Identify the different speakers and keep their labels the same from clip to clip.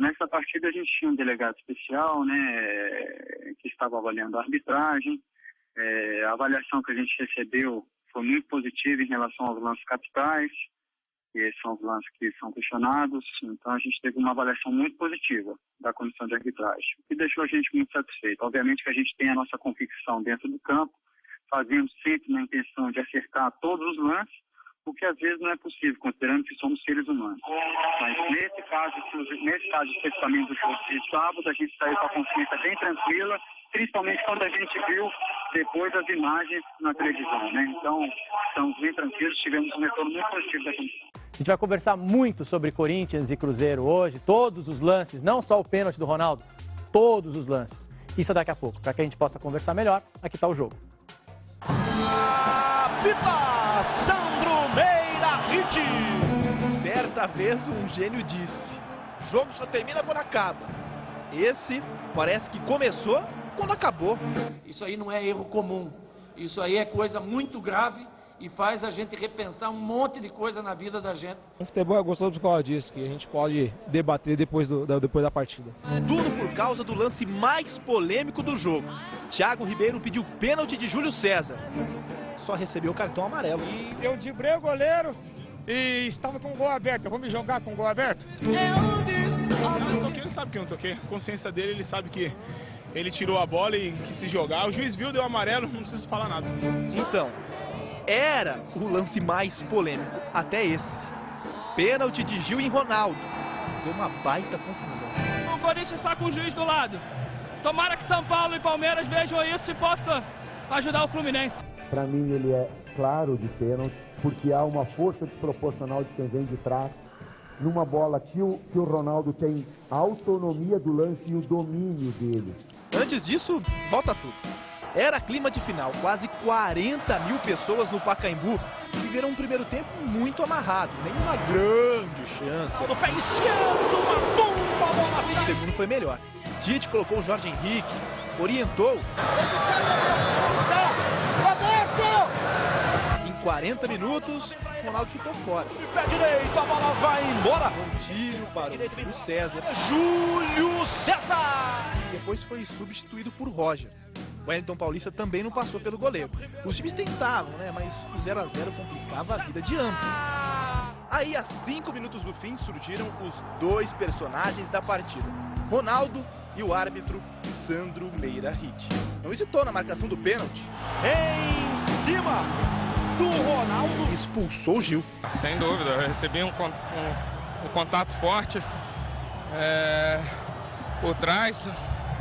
Speaker 1: Nessa partida a gente tinha um delegado especial, né, que estava avaliando a arbitragem. A avaliação que a gente recebeu foi muito positiva em relação aos lances capitais, que esses são os lances que são questionados. Então a gente teve uma avaliação muito positiva da comissão de arbitragem, o que deixou a gente muito satisfeito. Obviamente que a gente tem a nossa convicção dentro do campo, fazendo sempre na intenção de acertar todos os lances, o que às vezes não é possível, considerando que somos seres humanos. Mas nesse caso especificamente do jogo de sábado, a gente saiu com a consciência bem tranquila, principalmente quando a gente viu depois as imagens na televisão, né? Então, estamos bem tranquilos, tivemos um retorno muito positivo da comissão.
Speaker 2: A gente vai conversar muito sobre Corinthians e Cruzeiro hoje, todos os lances, não só o pênalti do Ronaldo, todos os lances. Isso daqui a pouco. Para que a gente possa conversar melhor, aqui está o jogo.
Speaker 3: Apita Sandro Meira Hit. Certa vez um gênio disse: o jogo só termina quando acaba. Esse parece que começou quando acabou.
Speaker 4: Isso aí não é erro comum. Isso aí é coisa muito grave e faz a gente repensar um monte de coisa na vida da gente.
Speaker 5: O futebol é gostoso por causa disso, que a gente pode debater depois da partida.
Speaker 3: Tudo por causa do lance mais polêmico do jogo. Thiago Ribeiro pediu pênalti de Júlio César. Só recebeu o cartão amarelo.
Speaker 6: E eu driblei o goleiro e estava com o gol aberto. Eu vou me jogar com o gol aberto?
Speaker 7: Eu não toquei, ele sabe que eu não toquei. A consciência dele, ele sabe que ele tirou a bola e quis se jogar. O juiz viu, deu amarelo, não preciso falar nada.
Speaker 3: Então, era o lance mais polêmico, até esse. Pênalti de Gil em Ronaldo. Deu uma baita confusão.
Speaker 6: O Corinthians está com o juiz do lado. Tomara que São Paulo e Palmeiras vejam isso e possam ajudar o Fluminense.
Speaker 8: Para mim ele é claro de pênalti, porque há uma força desproporcional de quem vem de trás. Numa bola que o Ronaldo tem a autonomia do lance e o domínio dele.
Speaker 3: Antes disso, volta tudo. Era clima de final, quase 40 mil pessoas no Pacaembu viveram um primeiro tempo muito amarrado, nenhuma grande chance.
Speaker 6: No pé esquerdo, uma bomba, bola sai.
Speaker 3: O segundo foi melhor. Tite colocou o Jorge Henrique, orientou. Em 40 minutos, Ronaldo chutou fora.
Speaker 6: De pé direito, a bola vai embora.
Speaker 3: Um tiro para o Júlio César.
Speaker 6: Júlio César!
Speaker 3: Depois foi substituído por Roger. O Wellington Paulista também não passou pelo goleiro. Os times tentavam, né? Mas o 0 a 0 complicava a vida de ambos. Aí, a 5 minutos do fim, surgiram os dois personagens da partida: Ronaldo e o árbitro Sandro Meira Hit. Não hesitou na marcação do pênalti.
Speaker 6: Em cima do Ronaldo.
Speaker 3: Expulsou o Gil.
Speaker 7: Sem dúvida, eu recebi um contato forte por trás,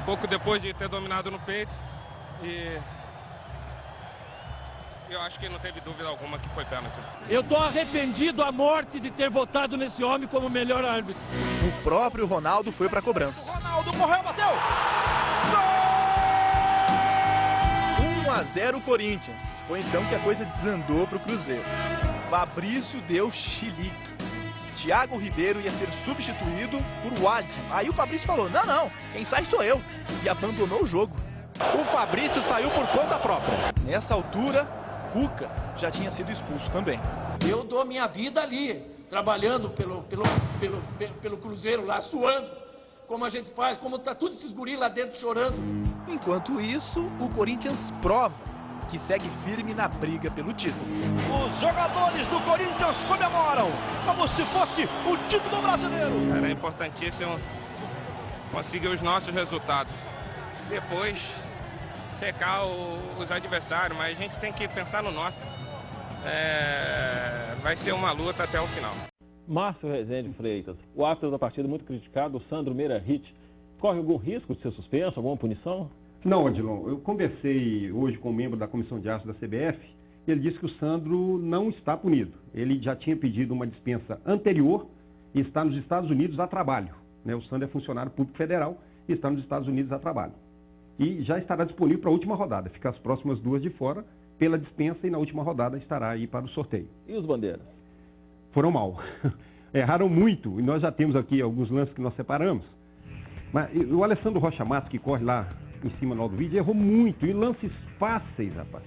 Speaker 7: pouco depois de ter dominado no peito. E eu acho que não teve dúvida alguma que foi pênalti.
Speaker 6: Eu tô arrependido à morte de ter votado nesse homem como melhor árbitro.
Speaker 3: O próprio Ronaldo foi para a cobrança.
Speaker 6: O Ronaldo correu, bateu!
Speaker 3: 1 a 0 Corinthians. Foi então que a coisa desandou para o Cruzeiro. Fabrício deu chilique. Thiago Ribeiro ia ser substituído por Wadson. Aí o Fabrício falou: não, quem sai sou eu. E abandonou o jogo.
Speaker 6: O Fabrício saiu por conta própria.
Speaker 3: Nessa altura, Cuca já tinha sido expulso também.
Speaker 4: Eu dou minha vida ali, trabalhando pelo Cruzeiro lá, suando, como a gente faz, como tá tudo esses guris lá dentro chorando.
Speaker 3: Enquanto isso, o Corinthians prova que segue firme na briga pelo título.
Speaker 6: Os jogadores do Corinthians comemoram como se fosse o título brasileiro.
Speaker 7: Era importantíssimo conseguir os nossos resultados. Depois secar os adversários, mas a gente tem que pensar no nosso. Vai ser uma luta até o final.
Speaker 9: Márcio Rezende Freitas, o árbitro da partida muito criticado, Sandro Meira Hit, corre algum risco de ser suspenso, alguma punição?
Speaker 10: Não, Odilon, eu conversei hoje com um membro da comissão de árbitros da CBF e ele disse que o Sandro não está punido. Ele já tinha pedido uma dispensa anterior e está nos Estados Unidos a trabalho. O Sandro é funcionário público federal e está nos Estados Unidos a trabalho. E já estará disponível para a última rodada. Fica as próximas duas de fora pela dispensa e na última rodada estará aí para o sorteio.
Speaker 9: E os bandeiras?
Speaker 10: Foram mal. Erraram muito. E nós já temos aqui alguns lances que nós separamos. Mas o Alessandro Rocha Mato, que corre lá em cima no vídeo, errou muito. E lances fáceis, rapaz.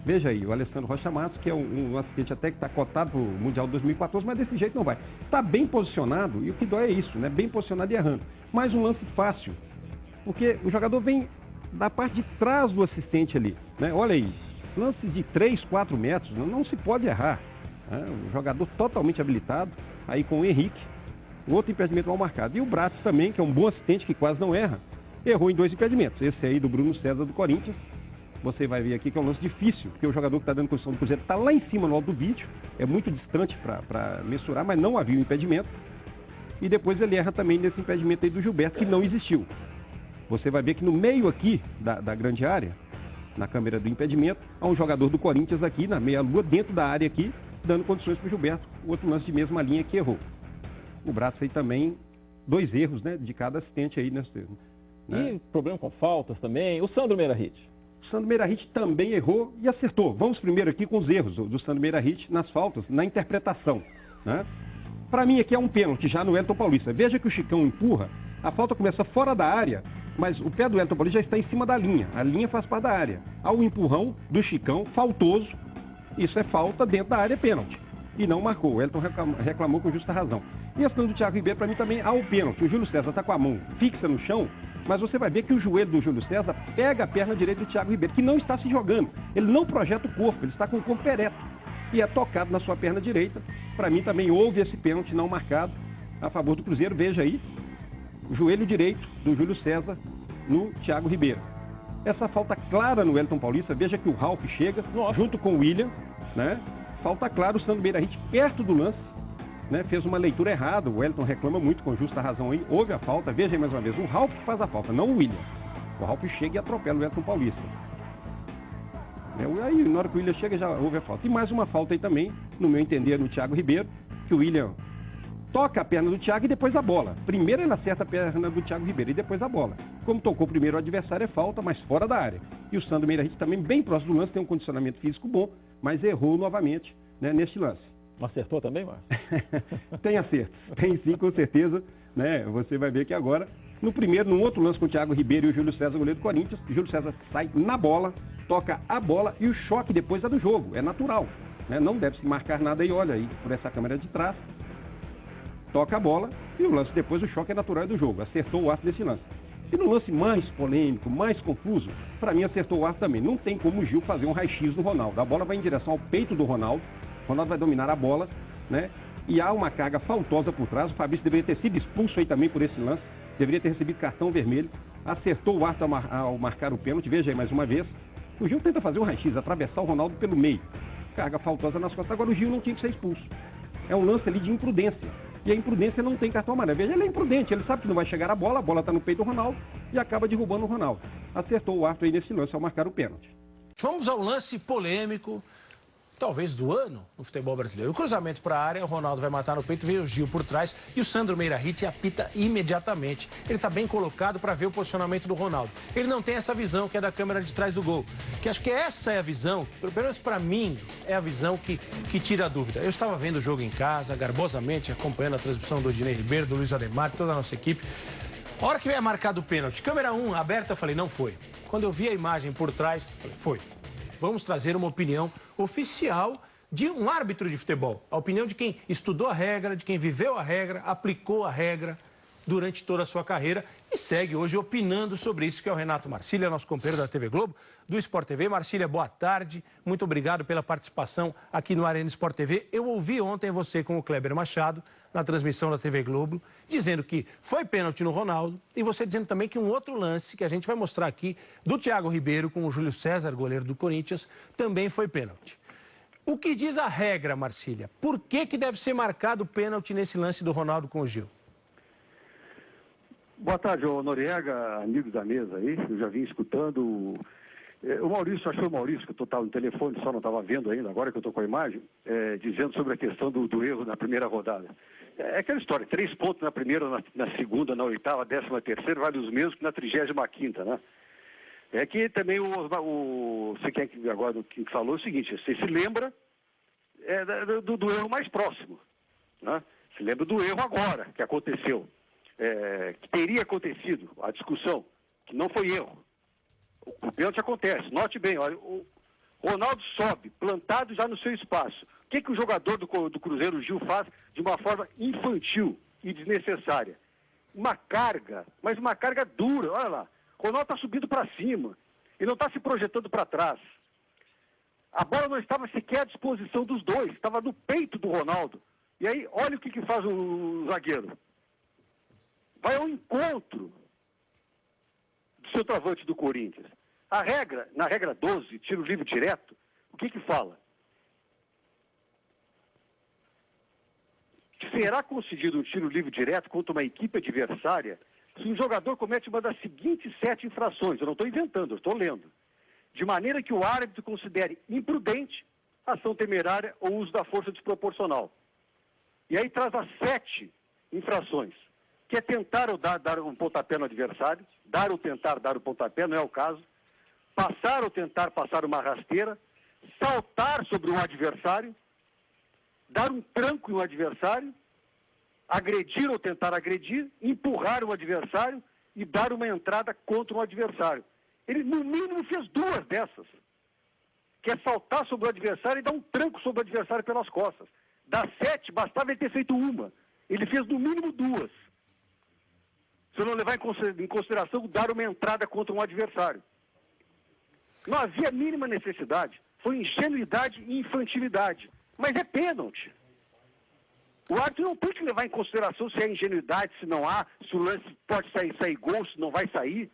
Speaker 10: Veja aí, o Alessandro Rocha Mato, que é um assistente até que está cotado para o Mundial 2014, mas desse jeito não vai. Está bem posicionado, e o que dói é isso, né? Bem posicionado e errando. mais um lance fácil, porque o jogador vem da parte de trás do assistente ali, né? Olha aí, lance de 3, 4 metros, não se pode errar, né? Um jogador totalmente habilitado, aí com o Henrique, outro impedimento mal marcado. E o Bratz também, que é um bom assistente que quase não erra, errou em 2 impedimentos. Esse aí do Bruno César do Corinthians, você vai ver aqui que é um lance difícil, porque o jogador que está dando condição do Cruzeiro está lá em cima no alto do vídeo, é muito distante para mensurar, mas não havia um impedimento. E depois ele erra também nesse impedimento aí do Gilberto, que não existiu. Você vai ver que no meio aqui da grande área, na câmera do impedimento, há um jogador do Corinthians aqui, na meia-lua, dentro da área aqui, dando condições para o Gilberto. O outro lance de mesma linha que errou. O Bratz aí também, 2 erros, né, de cada assistente aí nesse termo.
Speaker 9: E problema com faltas também. O Sandro Meirahit.
Speaker 10: O Sandro Meirahit também errou e acertou. Vamos primeiro aqui com os erros do Sandro Meirahit nas faltas, na interpretação, né? Para mim aqui é um pênalti já no Wellington Paulista. Veja que o Chicão empurra, a falta começa fora da área, mas o pé do Wellington Paulista já está em cima da linha. A linha faz parte da área. Há um empurrão do Chicão, faltoso, isso é falta dentro da área, pênalti. E não marcou. O Wellington reclamou com justa razão. E a questão do Thiago Ribeiro, para mim também há o pênalti. O Júlio César está com a mão fixa no chão, mas você vai ver que o joelho do Júlio César pega a perna direita do Thiago Ribeiro, que não está se jogando. Ele não projeta o corpo, ele está com o corpo ereto. E é tocado na sua perna direita. Para mim também houve esse pênalti não marcado a favor do Cruzeiro. Veja aí, o joelho direito do Júlio César no Thiago Ribeiro. Essa falta clara no Wellington Paulista, veja que o Ralf chega junto com o William, né? Falta clara, o Sandro Meirahit perto do lance, né? Fez uma leitura errada, o Wellington reclama muito com justa razão aí, houve a falta, veja aí mais uma vez, o Ralf faz a falta, não o William. O Ralf chega e atropela o Wellington Paulista. Aí na hora que o William chega já houve a falta. E mais uma falta aí também, no meu entender, no Thiago Ribeiro, que o William toca a perna do Thiago e depois a bola. Primeiro ele acerta a perna do Thiago Ribeiro e depois a bola. Como tocou primeiro o adversário, é falta, mas fora da área. E o Sandro Meirahit também bem próximo do lance, tem um condicionamento físico bom, mas errou novamente, né, neste lance.
Speaker 9: Acertou também, Márcio?
Speaker 10: Tem acerto, tem sim, com certeza. Né? Você vai ver que agora, num outro lance com o Thiago Ribeiro e o Júlio César, goleiro do Corinthians, o Júlio César sai na bola, toca a bola e o choque depois é do jogo, é natural. Né? Não deve se marcar nada aí, olha aí, por essa câmera de trás. Toca a bola e o lance depois, o choque é natural do jogo. Acertou o Arthur nesse lance. E no lance mais polêmico, mais confuso, para mim acertou o Arthur também. Não tem como o Gil fazer um raio-x do Ronaldo. A bola vai em direção ao peito do Ronaldo. O Ronaldo vai dominar a bola, né? E há uma carga faltosa por trás. O Fabrício deveria ter sido expulso aí também por esse lance. Deveria ter recebido cartão vermelho. Acertou o Arthur ao marcar o pênalti. Veja aí mais uma vez. O Gil tenta fazer um raio-x, atravessar o Ronaldo pelo meio. Carga faltosa nas costas. Agora o Gil não tinha que ser expulso. É um lance ali de imprudência. E a imprudência não tem cartão amarelo. Veja, ele é imprudente, ele sabe que não vai chegar a bola está no peito do Ronaldo e acaba derrubando o Ronaldo. Acertou o Arthur aí nesse lance ao marcar o pênalti.
Speaker 11: Vamos ao lance polêmico, talvez do ano, no futebol brasileiro. O cruzamento para a área, o Ronaldo vai matar no peito, veio o Gil por trás e o Sandro Meirahit apita imediatamente. Ele está bem colocado para ver o posicionamento do Ronaldo. Ele não tem essa visão que é da câmera de trás do gol. Que acho que essa é a visão, pelo menos para mim, é a visão que tira a dúvida. Eu estava vendo o jogo em casa, garbosamente, acompanhando a transmissão do Odinei Ribeiro, do Luiz Ademar, toda a nossa equipe. A hora que veio marcado o pênalti, câmera 1 aberta, eu falei, não foi. Quando eu vi a imagem por trás, falei, foi. Vamos trazer uma opinião oficial de um árbitro de futebol. A opinião de quem estudou a regra, de quem viveu a regra, aplicou a regra durante toda a sua carreira e segue hoje opinando sobre isso, que é o Renato Marcília, nosso companheiro da TV Globo, do Sport TV. Marcília, boa tarde. Muito obrigado pela participação aqui no Arena Sport TV. Eu ouvi ontem você com o Kleber Machado, na transmissão da TV Globo, dizendo que foi pênalti no Ronaldo e você dizendo também que um outro lance, que a gente vai mostrar aqui, do Thiago Ribeiro com o Júlio César, goleiro do Corinthians, também foi pênalti. O que diz a regra, Marcília? Por que deve ser marcado o pênalti nesse lance do Ronaldo com o Gil?
Speaker 12: Boa tarde, Noriega, amigos da mesa aí. Eu já vim escutando. O Maurício, acho que foi o Maurício, que eu estava no telefone, só não estava vendo ainda, agora que eu estou com a imagem, dizendo sobre a questão do erro na primeira rodada. É aquela história, 3 pontos na primeira, na segunda, na oitava, 13ª, vale os mesmos que na 35ª, né? É que também você quer que agora que falou o seguinte, você se lembra do erro mais próximo, né? Se lembra do erro agora, que aconteceu, que teria acontecido, a discussão, que não foi erro. O pênalti acontece, note bem, olha, o Ronaldo sobe, plantado já no seu espaço. O que o jogador do Cruzeiro, Gil, faz de uma forma infantil e desnecessária? uma carga, mas uma carga dura. Olha lá, o Ronaldo está subindo para cima e não está se projetando para trás. A bola não estava sequer à disposição dos dois, estava no peito do Ronaldo. E aí, olha o que faz o zagueiro. Vai ao encontro do centroavante do Corinthians. Na regra 12, tiro livre direto, o que fala? Será concedido um tiro livre direto contra uma equipe adversária se um jogador comete uma das seguintes 7 infrações. Eu não estou inventando, eu estou lendo. De maneira que o árbitro considere imprudente, ação temerária ou uso da força desproporcional. E aí traz as 7 infrações, que é tentar ou dar um pontapé no adversário, dar ou tentar dar o pontapé, não é o caso, passar ou tentar passar uma rasteira, saltar sobre um adversário, dar um tranco em um adversário, agredir ou tentar agredir, empurrar um adversário e dar uma entrada contra um adversário. Ele, no mínimo, fez 2 dessas, que é saltar sobre o adversário e dar um tranco sobre o adversário pelas costas. Das 7, bastava ele ter feito uma. Ele fez, no mínimo, 2. Se eu não levar em consideração dar uma entrada contra um adversário. Não havia mínima necessidade. Foi ingenuidade e infantilidade. Mas é pênalti. O árbitro não tem que levar em consideração se é ingenuidade, se não há, se o lance pode sair gol, se não vai sair.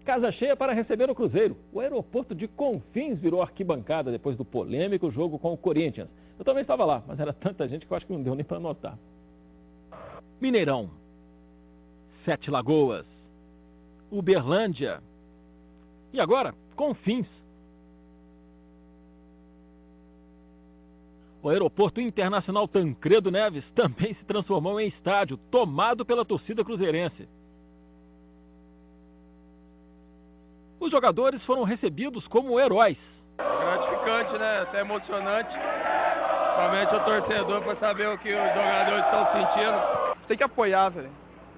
Speaker 9: Casa cheia para receber o Cruzeiro. O aeroporto de Confins virou arquibancada depois do polêmico jogo com o Corinthians. Eu também estava lá, mas era tanta gente que eu acho que não deu nem para anotar. Mineirão, 7 Lagoas, Uberlândia e agora Confins. O aeroporto internacional Tancredo Neves também se transformou em estádio, tomado pela torcida cruzeirense. Os jogadores foram recebidos como heróis.
Speaker 13: Gratificante, né? Até emocionante. Somente o torcedor para saber o que os jogadores estão sentindo. Tem que apoiar, velho.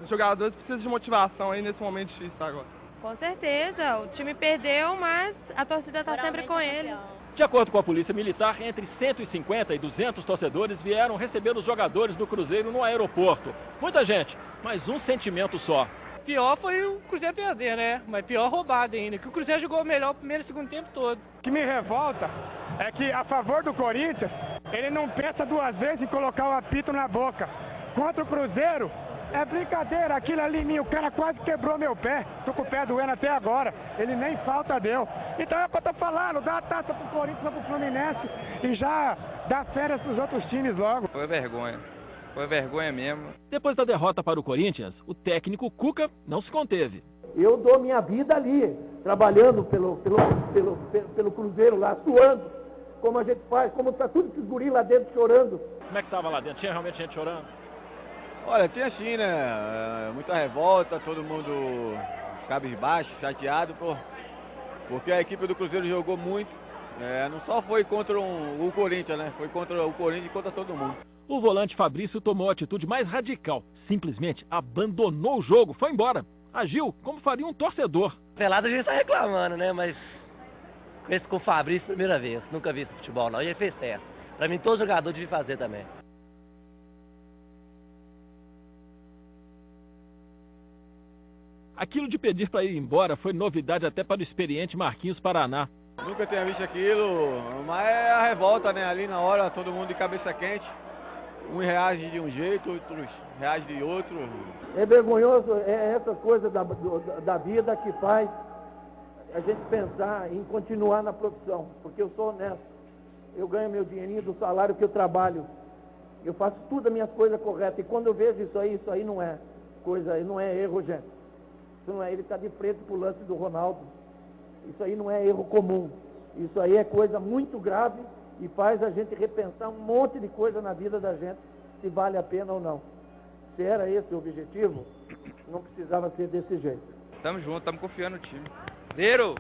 Speaker 13: Os jogadores precisam de motivação aí nesse momento difícil agora.
Speaker 14: Com certeza. O time perdeu, mas a torcida está sempre com ele.
Speaker 9: De acordo com a Polícia Militar, entre 150 e 200 torcedores vieram receber os jogadores do Cruzeiro no aeroporto. Muita gente, mas um sentimento só.
Speaker 15: Pior foi o Cruzeiro perder, né? Mas pior roubado ainda, que o Cruzeiro jogou melhor o primeiro e segundo tempo todo.
Speaker 16: O que me revolta é que, a favor do Corinthians, ele não pensa 2 vezes em colocar o apito na boca. Contra o Cruzeiro, é brincadeira, aquilo ali em mim, o cara quase quebrou meu pé. Tô com o pé doendo até agora, ele nem falta deu. Então é o que eu tô falando, dá a taça pro Corinthians, pro Fluminense e já dá férias pros outros times logo.
Speaker 13: Foi vergonha. Foi vergonha mesmo.
Speaker 9: Depois da derrota para o Corinthians, o técnico Cuca não se conteve.
Speaker 17: Eu dou minha vida ali, trabalhando pelo Cruzeiro lá, suando, como a gente faz, como está tudo esses guris lá dentro chorando.
Speaker 9: Como é que estava lá dentro? Tinha realmente gente chorando?
Speaker 13: Olha, tinha sim, né? Muita revolta, todo mundo cabisbaixo, chateado, porque a equipe do Cruzeiro jogou muito. Não só foi contra o Corinthians, né? Foi contra o Corinthians e contra todo mundo.
Speaker 9: O volante Fabrício tomou a atitude mais radical. Simplesmente abandonou o jogo, foi embora. Agiu como faria um torcedor.
Speaker 18: Pelado a gente tá reclamando, né? Mas com o Fabrício, primeira vez. Nunca vi esse futebol, não. E ele fez certo. Pra mim, todo jogador devia fazer também.
Speaker 9: Aquilo de pedir para ir embora foi novidade até para o experiente Marquinhos Paraná.
Speaker 13: Nunca tinha visto aquilo, mas é a revolta, né? Ali na hora, todo mundo de cabeça quente. Uns reagem de um jeito, outros reagem de outro.
Speaker 17: É vergonhoso, é essa coisa da vida que faz a gente pensar em continuar na profissão. Porque eu sou honesto, eu ganho meu dinheirinho do salário que eu trabalho. Eu faço tudo as minhas coisas corretas. E quando eu vejo isso aí não é coisa, não é erro, gente. Isso não é, ele está de frente pro lance do Ronaldo. Isso aí não é erro comum. Isso aí é coisa muito grave e faz a gente repensar um monte de coisa na vida da gente, se vale a pena ou não. Se era esse o objetivo, não precisava ser desse jeito.
Speaker 13: Tamo junto, tamo confiando no time. Zero!